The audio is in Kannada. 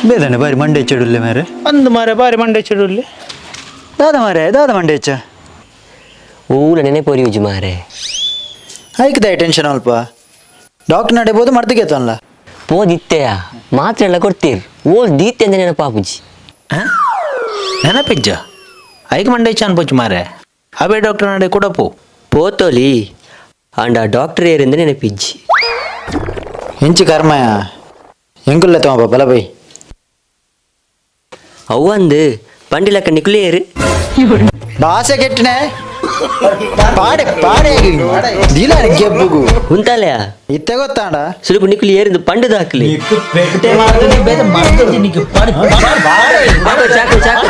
ಬೇದಾನೆ ಬಾರಿ ಮಂಡೆ ಹೆಚ್ಚಿಡುಲ್ಲೆ ಮಾರೆ ಅಂದು ಮಾರೆ ಬಾರಿ ಮಂಡೆ ಚಿಡುಲ್ಲಿ ದಾದ ಮಂಡೆ ಹೆಚ್ಚ ಊರ ನೆನೆಪೋರಿ ಉಜಿ ಮಾರೆ ಆಯ್ಕದ ಟೆನ್ಷನ್ ಅಲ್ಪ ಡಾಕ್ಟರ್ ನಡೆಬೋದು ಮರ್ದಗೆತ್ತಲ್ಲ ಪೋದಿತ್ತೆಯ ಮಾತ್ರೆ ಎಲ್ಲ ಕೊಡ್ತೀರಿ ಓಲ್ ದೀತ್ತೆ ಅಂತ ನೆನಪಾಪುಜಿ ನೆನಪಿಜ್ಜ ಐಕ್ ಮಂಡೆ ಇಚ್ಚ ಅನ್ಪೋಚು ಮಾರೆ ಅವೇ ಡಾಕ್ಟರ್ ನಡೆ ಕೊಡಪು ಪೋತೋಲಿ ಅಂಡ ಡಾಕ್ಟರ್ ಏರಿಂದ ನೆನಪಿಜ್ಜಿ ಹೆಂಚಿ ಕರ್ಮಯ ಹೆಂಗುಲ್ಲ ತಮ್ಮ ಬಲ ಬೈ ಅವ್ವಂದು ಪಂಡಿಲಕ್ಕ ನಿಕ್ಲಿಯರು ಭಾಷೆ ಕೆಟ್ಟನೆ ಪಾಡೆ ಪಾಡೆ ದಿಲ ಗೆಬ್ಬುಗು ಉಂತಾಲೆಯ ಇತ್ತೆ ಗೊತ್ತಾಂಡ ಸುಲಭ ನಿಕ್ಲಿ ಏರಿಂದು ಪಂಡದ ಹಾಕ್ಲಿ ಚಾಕು ಚಾಕು